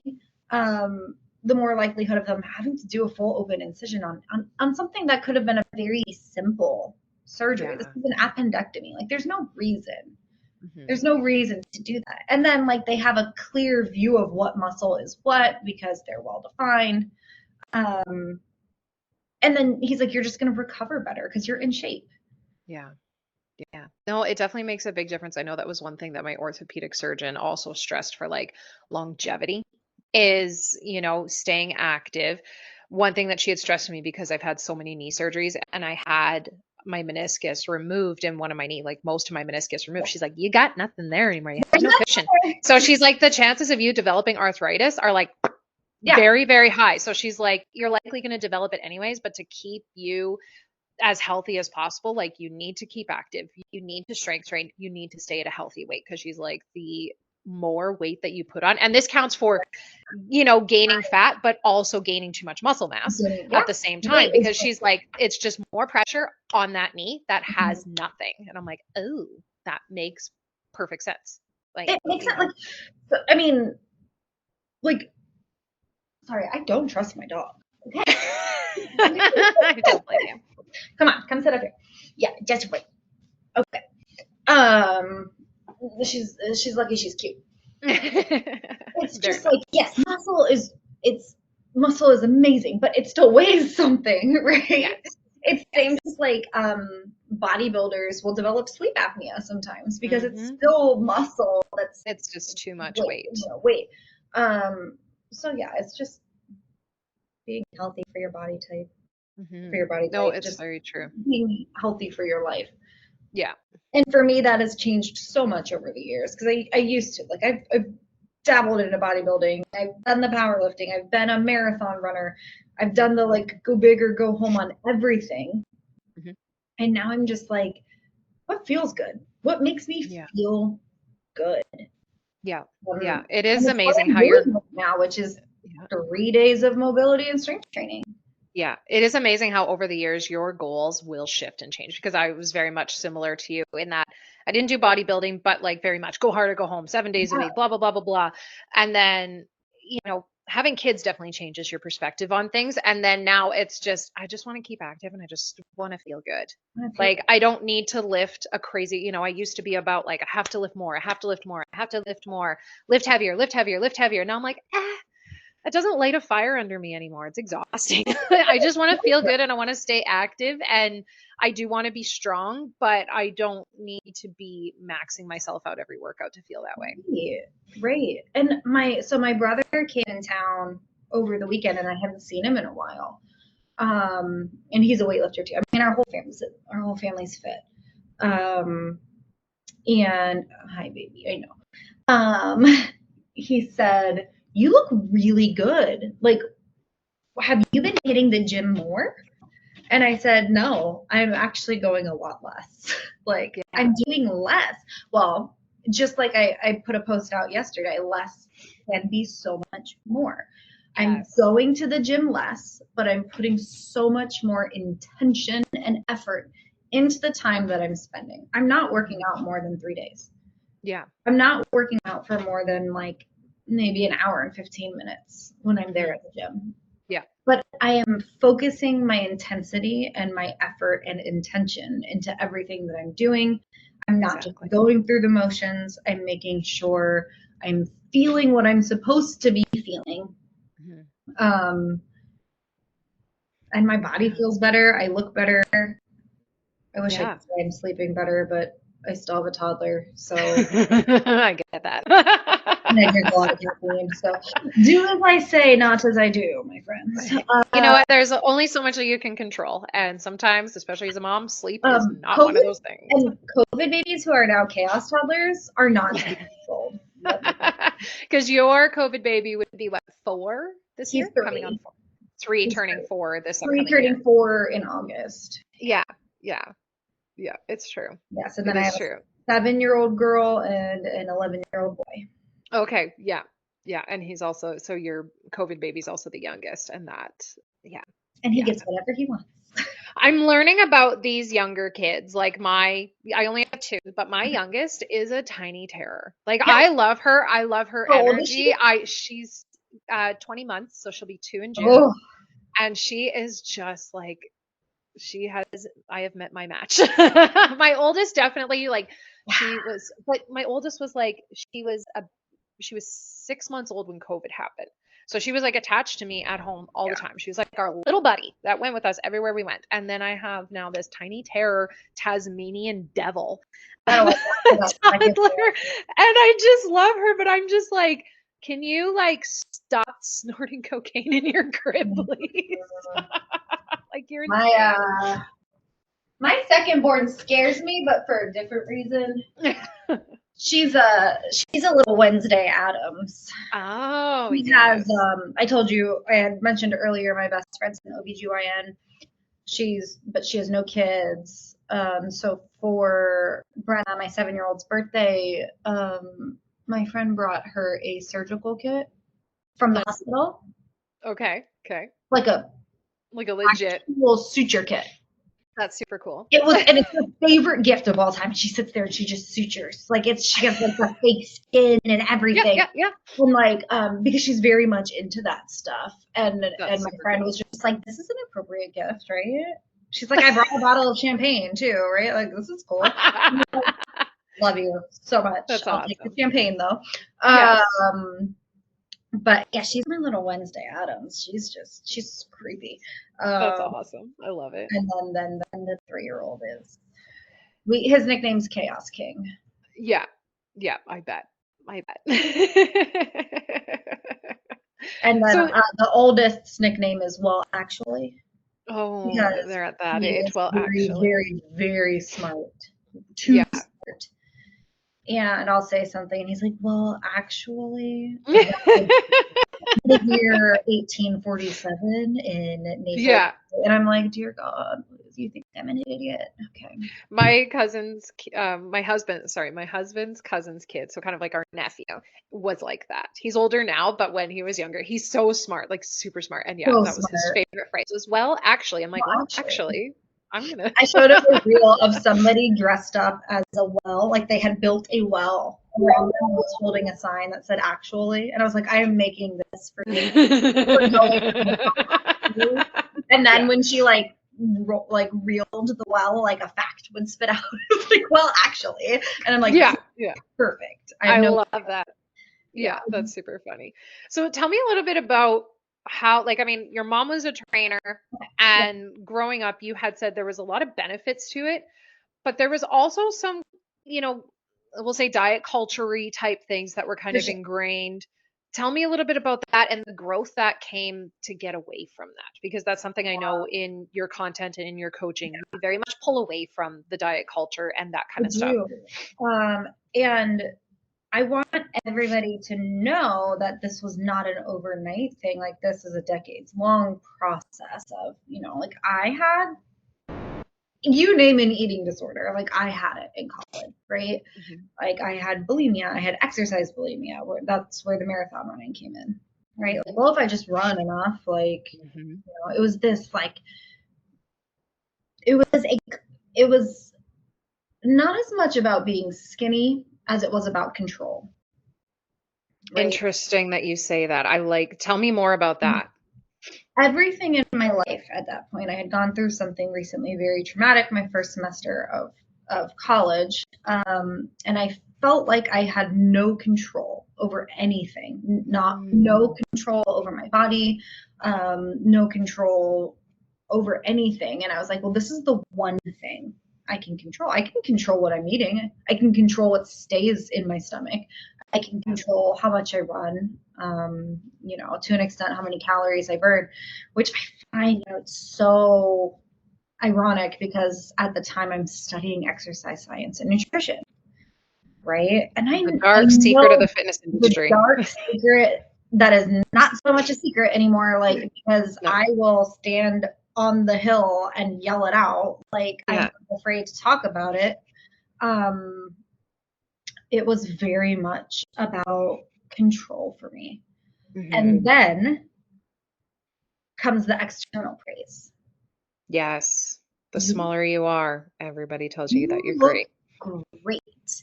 the more likelihood of them having to do a full open incision on something that could have been a very simple surgery. This Yeah. is an appendectomy. Like, there's no reason. Hmm. There's no reason to do that. And then, like, they have a clear view of what muscle is what because they're well defined. Um, and then he's like, you're just going to recover better because you're in shape. Yeah. Yeah. No, it definitely makes a big difference. I know that was one thing that my orthopedic surgeon also stressed for like longevity is, staying active. One thing that she had stressed to me because I've had so many knee surgeries and I had my meniscus removed in one of my knee, like most of my meniscus removed. She's like, you got nothing there anymore. You have no cushion. So she's like, the chances of you developing arthritis are like Yeah. very, very high. So she's like, you're likely going to develop it anyways, but to keep you as healthy as possible, like you need to keep active, you need to strength train, you need to stay at a healthy weight because she's like the more weight that you put on, and this counts for gaining fat but also gaining too much muscle mass Yeah. at the same Weight time, is, because she's like it's just more pressure on that knee that has nothing, and I'm like, oh, that makes perfect sense, like, it makes it like, I mean, like, sorry, I don't trust my dog. Okay. I don't blame you. Come on, come sit up here. Yeah, just wait. Okay. Um, she's lucky she's cute. It's Very just much. like, yes, muscle is amazing, but it still weighs something, right? Yes. It's same Yes. as like bodybuilders will develop sleep apnea sometimes because it's Hmm. still muscle that's It's just too much weight, weight. weight. Um, so yeah, it's just being healthy for your body type, Hmm. for your body No, type, it's just very true. being healthy for your life. Yeah. And for me, that has changed so much over the years because I used to, like, I've dabbled into bodybuilding, I've done the powerlifting, I've been a marathon runner, I've done the like go big or go home on everything. Hmm. And now I'm just like, what feels good? What makes me Yeah. feel good? Yeah. Yeah. Um, It and is it's what amazing I'm how doing you're, right now, which is yeah. 3 days of mobility and strength training. Yeah. It is amazing how over the years your goals will shift and change, because I was very much similar to you in that I didn't do bodybuilding, but like very much go hard or go home 7 days a Yeah, week, blah, blah, blah, blah, blah. And then, having kids definitely changes your perspective on things. And then now it's just, I just want to keep active and I just want to feel good. I feel Like, I don't need to lift a crazy, I used to be about like, I have to lift more, I have to lift more, I have to lift more, lift heavier, lift heavier, lift heavier. Now I'm like, it doesn't light a fire under me anymore. It's exhausting. I just want to feel good and I want to stay active, and I do want to be strong, but I don't need to be maxing myself out every workout to feel that way. right, right. And my brother came in town over the weekend, and I hadn't seen him in a while. And he's a weightlifter too. I mean, our whole family's fit. Um, and hi, baby, I know. Um, he said, "You look really good. Like, have you been hitting the gym more?" And I said, "No, I'm actually going a lot less. Like, Yeah. I'm doing less." Well, just like I put a post out yesterday, less can be so much more. I'm Yes. going to the gym less, but I'm putting so much more intention and effort into the time that I'm spending. I'm not working Mhm. out more than 3 days. Yeah. I'm not working out for more than like maybe an hour and 15 minutes when I'm there Hmm. at the gym. Yeah. But I am focusing my intensity and my effort and intention into everything that I'm doing. I'm not just Exactly. going through the motions. I'm making sure I'm feeling what I'm supposed to be feeling. Hmm. Um, and my body Yeah. feels better. I look better. I wish I Yeah. could say I'm sleeping better, but I still have a toddler, so I get that. and I drink a lot of caffeine. So do as I say, not as I do, my friends. You know what? There's only so much that you can control, and sometimes, especially as a mom, sleep is not one of COVID those things. and COVID babies who are now chaos toddlers are not to be controlled. Because your COVID baby would be what, 4 this He's year? Coming on 4. 3 He's turning 4 this three upcoming year. turning 4 in August. Yeah, yeah, yeah. It's true. Yes, and It then I is have true. a 7-year-old girl and an 11-year-old boy. Okay, yeah, yeah. And he's also, so your COVID baby's also the youngest, and that, yeah, And he yeah. gets whatever he wants. I'm learning about these younger kids. Like I only have 2, but my youngest is a tiny terror. Like Yeah. I love her. I love her How old is she? energy. She's 20 months, so she'll be 2 in June. Oh, And she is just like, I have met my match. My oldest definitely like but my oldest was like, she was 6 months old when COVID happened. So she was like attached to me at home all the time. She was like our little buddy that went with us everywhere we went. And then I have now this tiny terror Tasmanian devil I don't toddler. like that. And I just love her, but I'm just like, can you like stop snorting cocaine in your crib, please? Like you're insane. My second born scares me, but for a different reason. She's a little Wednesday Addams. Oh, She yes. has I told you, I had mentioned earlier, my best friend's an OBGYN. But she has no kids. So for Brenna, my 7-year-old's birthday, my friend brought her a surgical kit from the hospital. Okay. Okay. Like a legit actual suture kit. That's super cool. And it's her favorite gift of all time. She sits there and she just sutures. Like she has like the fake skin and everything. Yeah. And like, because she's very much into that stuff. And That's my friend was just like, this is an appropriate gift, right? She's like, I brought a bottle of champagne too, right? Like, this is cool. Like, love you so much. That's I'll awesome. take the champagne though. Yes. But yeah, she's my little Wednesday Addams. She's creepy. That's awesome. I love it. And then the 3-year-old is his nickname's Chaos King. Yeah. Yeah, I bet. And then the oldest's nickname is Well Actually. Oh, Because they're at that he age. is Well, very, actually. very, very smart. Too smart. And I'll say something, and he's like, "Well, actually, the year 1847 in Naples." Yeah. And I'm like, "Dear God, you think I'm an idiot?" Okay. My husband's cousin's kid, so kind of like our nephew, was like that. He's older now, but when he was younger, he's so smart, like super smart. And yeah, So that was his favorite phrase was, well, actually. I'm like, well, actually, I'm gonna. I showed him a reel of somebody dressed up as a well, like they had built a well around them, was holding a sign that said "actually," and I was like, I am making this for you. And then when she like reeled the well, like a fact would spit out. It's like, well, actually, and I'm like, yeah, perfect. I love that. Yeah, that's super funny. So tell me a little bit about how, like, I mean, your mom was a trainer, and growing up, you had said there was a lot of benefits to it, but there was also some, we'll say diet culture-y type things that were kind of ingrained. Tell me a little bit about that and the growth that came to get away from that, because that's something I know in your content and in your coaching, you very much pull away from the diet culture and that kind of stuff. And I want everybody to know that this was not an overnight thing. Like, this is a decades-long process of, like I had, you name an eating disorder, like I had it in college, right? Like I had bulimia, I had exercise bulimia, that's where the marathon running came in, right? Like, well, if I just run enough, like, it was this, like, it was not as much about being skinny as it was about control. Right? Interesting that you say that. Tell me more about that. Everything in my life at that point, I had gone through something recently very traumatic, my first semester of college, and I felt like I had no control over anything, no control over my body, no control over anything. And I was like, well, this is the one thing I can control. I can control what I'm eating. I can control what stays in my stomach. I can control how much I run, to an extent, how many calories I burn, which I find it's so ironic because at the time I'm studying exercise science and nutrition, right? And The I dark secret of know the fitness the industry. dark secret that is not so much a secret anymore, like, because No. I will stand on the hill and yell it out. Like, I'm Yeah. not afraid to talk about it. Um, it was very much about control for me. And then comes the external praise. Yes. The You, smaller you are, everybody tells you that you you're look great. great.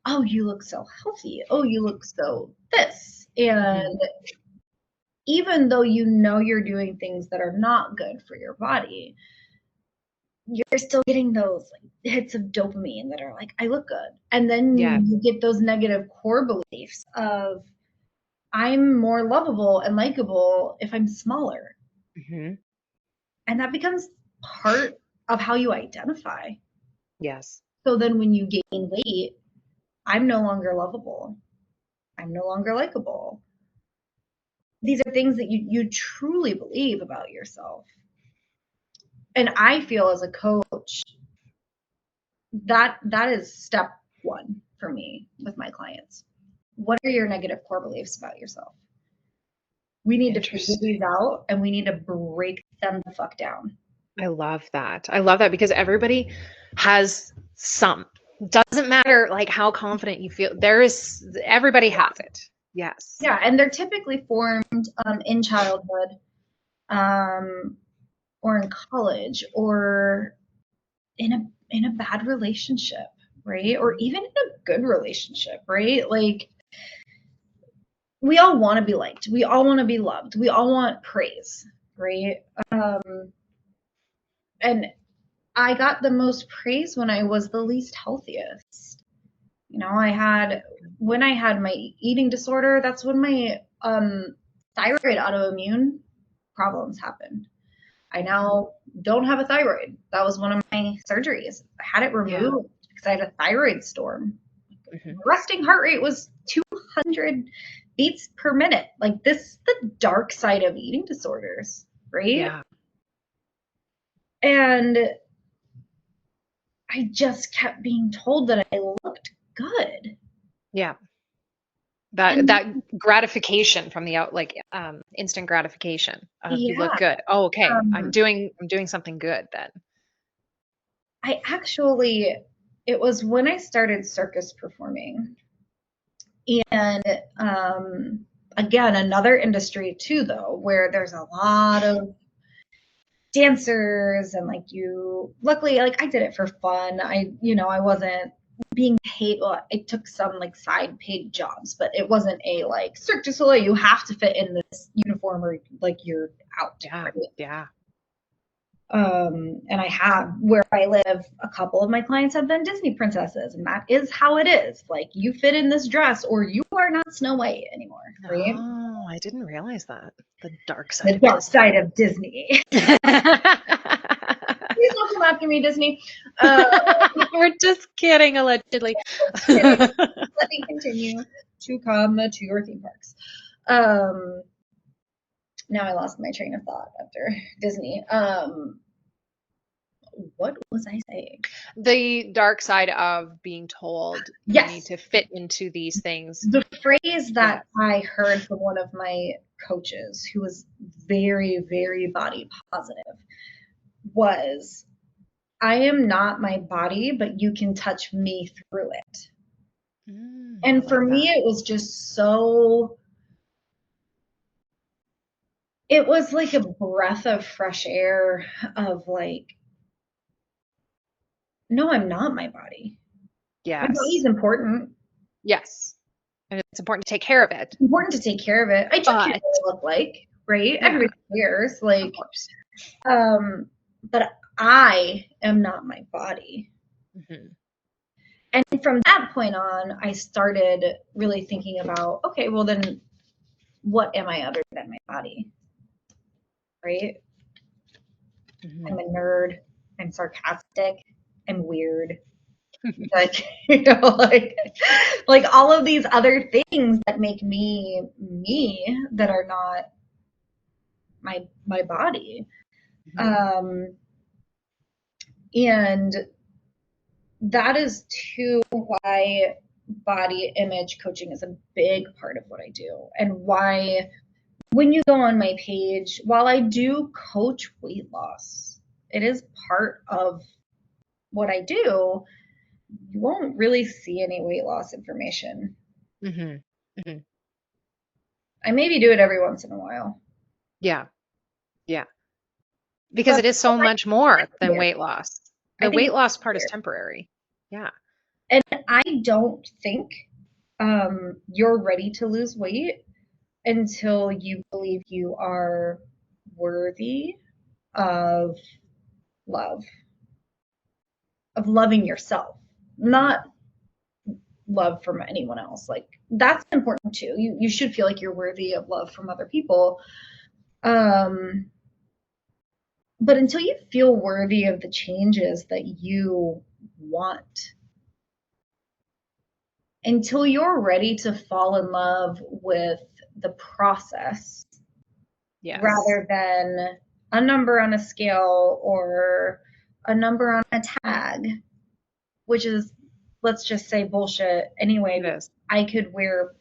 Oh, you look so healthy. Oh, you look so this. And even though you know you're doing things that are not good for your body, you're still getting those hits of dopamine that are like, I look good. And then Yeah. you get those negative core beliefs of, I'm more lovable and likable if I'm smaller. Hmm. And that becomes part of how you identify. Yes. So then when you gain weight, I'm no longer lovable. I'm no longer likable. These are things that you truly believe about yourself. And I feel as a coach that is step one for me with my clients. What are your negative core beliefs about yourself? We need to figure Interesting. these out and we need to break them the fuck down. I love that. I love that because everybody has some. Doesn't matter like how confident you feel. Everybody has it. Yes. Yeah, and they're typically formed in childhood, um, or in college, or in a bad relationship, right? Or even in a good relationship, right? Like, we all want to be liked. We all want to be loved. We all want praise, right? And I got the most praise when I was the least healthiest. When I had my eating disorder, that's when my thyroid autoimmune problems happened. I now don't have a thyroid. That was one of my surgeries. I had it Yeah. removed because I had a thyroid storm. Hmm. My resting heart rate was 200 beats per minute. Like, this is the dark side of eating disorders, right? Yeah. And I just kept being told that I looked good. Yeah. That And that gratification from the instant gratification of you look yeah, good. Oh, okay. I'm um, doing something good then. I actually, it was when I started circus performing. And again, another industry too, though, where there's a lot of dancers and luckily, like, I did it for fun. I wasn't being paid. Well, I took some like side paid jobs, but it wasn't a like Cirque du Soleil, you have to fit in this uniform or like you're out, Yeah. right? Yeah. And I have, where I live, a couple of my clients have been Disney princesses, and that is how it is. Like, you fit in this dress or you are not Snow White anymore, right? Oh, I didn't realize that. The dark The side of dark Disney. side of Disney. Please don't come after me, Disney. We're just kidding, allegedly. Let me continue to come to your theme parks. Um, Now I lost my train of thought after Disney. What was I saying? The dark side of being told you need Yes, to fit into these things. the phrase Yeah. that I heard from one of my coaches, who was very, very body positive, was, I am not my body, but you can touch me through it. I And for like me, that. it was just so, it was like a breath of fresh air of like, no, I'm not my body. My Yes. body's important. Yes. And it's important to take care of it. It's important to take care of it. I do care But what I look like, right? yeah, Everybody cares. of Like, course. but I am not my body. Hmm. And from that point on, I started really thinking about, okay, well then what am I other than my body? Right? Hmm. I'm a nerd. I'm sarcastic. I'm weird. Like, you know, like all of these other things that make me me that are not my body. Mhm. Um, and that is too why body image coaching is a big part of what I do, and why when you go on my page, while I do coach weight loss, it is part of what I do. You won't really see any weight loss information. Mhm. Mhm. I maybe do it every once in a while. Yeah. Yeah. Because But it is so much more than there. weight loss. I The think weight it's loss part is there. temporary. Yeah. And I don't think you're ready to lose weight until you believe you are worthy of love, of loving yourself, Mhm. not love from anyone else. Like that's important too. You should feel like you're worthy of love from other people. Um, but until you feel worthy of the changes that you want, until you're ready to fall in love with the process Yes. rather than a number on a scale or a number on a tag, which is, let's just say, bullshit anyway, It because is. I could wear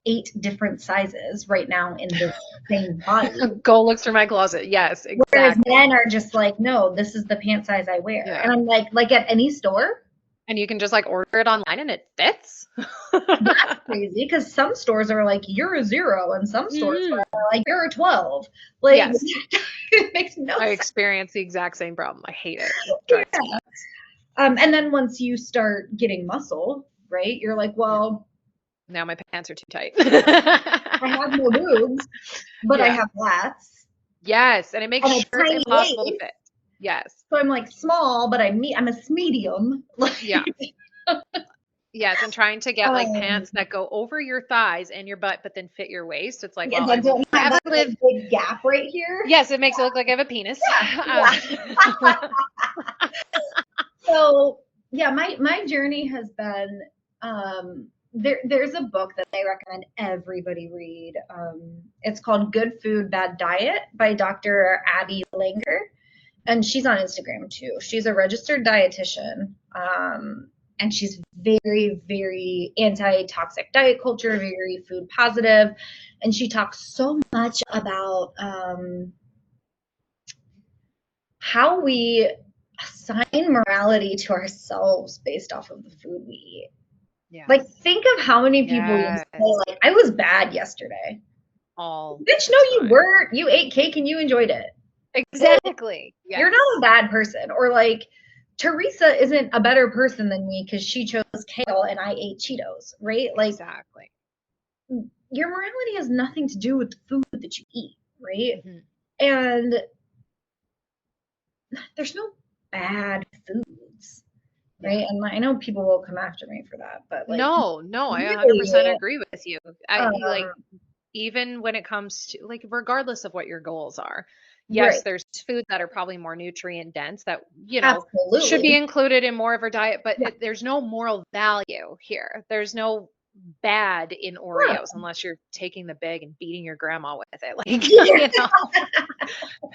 8 different sizes right now in the same body. Go look through my closet. Yes, Whereas exactly. men are just like, no, this is the pant size I wear. Yeah. And I'm like at any store, And you can just like order it online and it fits. that's crazy because some stores are like, you're a 0, and some stores Mhm. are like, you're a 12. Like, Yes. it makes no I sense. experience the exact same problem. I hate it. Drives me Yeah. nuts. And then once you start getting muscle, right, you're like, Yeah. well, Now my pants are too tight. I have no boobs, but I Yeah. have lats Yes, and it makes and a sure it's tiny impossible to waist. fit. Yes. So I'm like small, but I'm a medium. Yeah. Like, Yes, and trying to get like um, pants that go over your thighs and your butt, but then fit your waist. It's like, yeah, well, I that will don't have forever that like live. big gap right here. Yes, it makes it look like I have a penis. Yeah, yeah. So yeah, my journey has been there's a book that I recommend everybody read. It's called Good Food Bad Diet by Dr. Abby Langer, and she's on Instagram too. She's a registered dietitian, and she's very, very anti-toxic diet culture, very food positive, and she talks so much about how we assign morality to ourselves based off of the food we eat. Like, Yes. think of how many people you say, Yes. like, I was bad yesterday. All Bitch, the no, you time. weren't. You ate cake and you enjoyed it. Exactly. You're not a Yes. bad person. Or like, Teresa isn't a better person than me because she chose kale and I ate Cheetos, right? Like, Exactly. your morality has nothing to do with the food that you eat, right? Hmm. And there's no bad foods, Yeah. right? And I know people will come after me for that, but like, No, no, I really, 100% agree with you. I like um, even when it comes to like regardless of what your goals are. right, Yes, there's foods that are probably more nutrient dense that, should be absolutely. included in more of our diet, but Yeah, there's no moral value here. There's no bad in Oreos no. unless you're taking the bag and beating your grandma with it. Like, Yeah.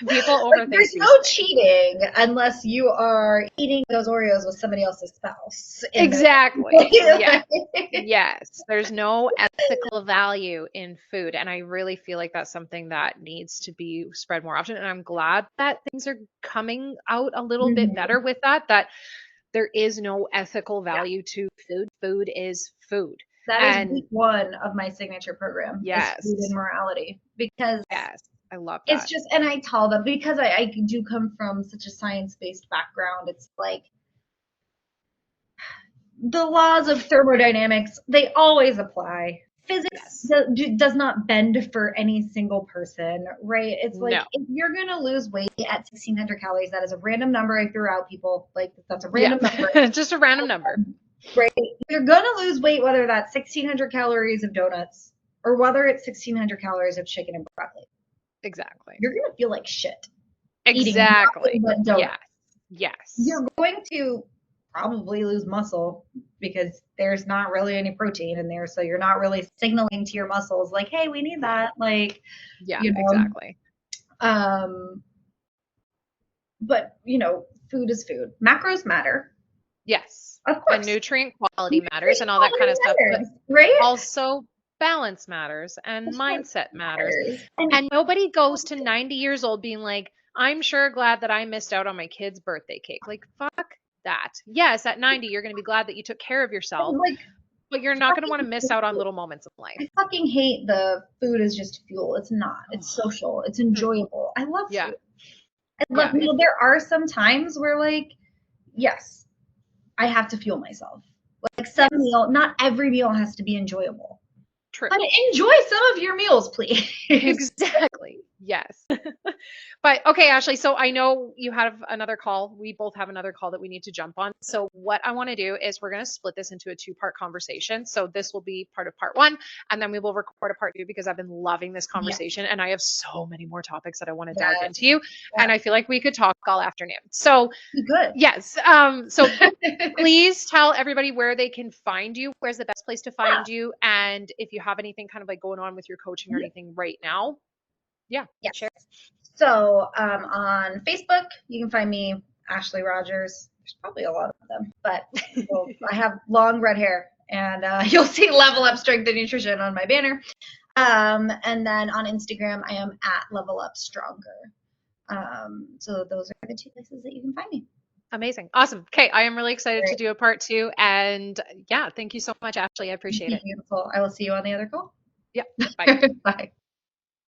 people Like, overthink there's no these things. cheating unless you are eating those Oreos with somebody else's spouse in there. Exactly. Yeah. Like, Yes, there's no ethical value in food, and I really feel like that's something that needs to be spread more often, and I'm glad that things are coming out a little bit mhm. better with that, that there is no ethical Yeah, value to food. Food is food. that is And week 1 of my signature program is food and yes, morality because yes, I love it's that. just, and I tell them because I do come from such a science-based background. It's like the laws of thermodynamics, they always apply. Physics Yes. does not bend for any single person, right? It's like No. if you're going to lose weight at 1600 calories, that is a random number I threw out, people. Like, that's a Yeah. random number, Just a random number. right? You're going to lose weight whether that's 1600 calories of donuts or whether it's 1600 calories of chicken and broccoli. Exactly. You're going to feel like shit eating Exactly. nothing but Yeah. donuts. Yes. You're going to probably lose muscle because there's not really any protein in there. So you're not really signaling to your muscles like, hey, we need that. Like, Yeah, you know, exactly. um, but food is food. Macros matter, Yes. of And course. nutrient quality matters and Nutrient all that kind quality of stuff, but matters, right? also balance matters and Percent mindset matters. matters. And And nobody goes to 90 years old being like, I'm sure glad that I missed out on my kid's birthday cake. Like, fuck that. Yes, at 90, you're going to be glad that you took care of yourself, like, but you're not going to want to miss out on little moments in life. I fucking hate the food is just fuel. It's not. It's social. It's enjoyable. I love Yeah. food. I love, Yeah. It, there are some times where, like, yes, I have to fuel myself. Like, some yes. meal, not every meal has to be enjoyable, True. but enjoy some of your meals, please. Exactly. Yes. But okay, Ashley, so I know you have another call. We both have another call that we need to jump on. So what I want to do is we're going to split this into a two-part conversation. So this will be part of part one, and then we will record a part two because I've been loving this Yeah. conversation and I have so many more topics that I want to dive Yes. into you. Yeah. And I feel like we could talk all afternoon. So Good. yes. So please tell everybody where they can find you. Where's the best place to find you? And if you have anything kind of like going on with your coaching or anything right now, yeah, Yes. share. So on Facebook, you can find me, Ashley Rogers. There's probably a lot of them, but I have long red hair, and you'll see Level Up Strength and Nutrition on my banner. And then on Instagram, I am at Level Up Stronger. So those are the two places that you can find me. Amazing. Awesome. Okay. I am really excited to Great. do a part two. And yeah, thank you so much, Ashley. I appreciate it. Beautiful. I will see you on the other call. Yeah. Bye. Bye.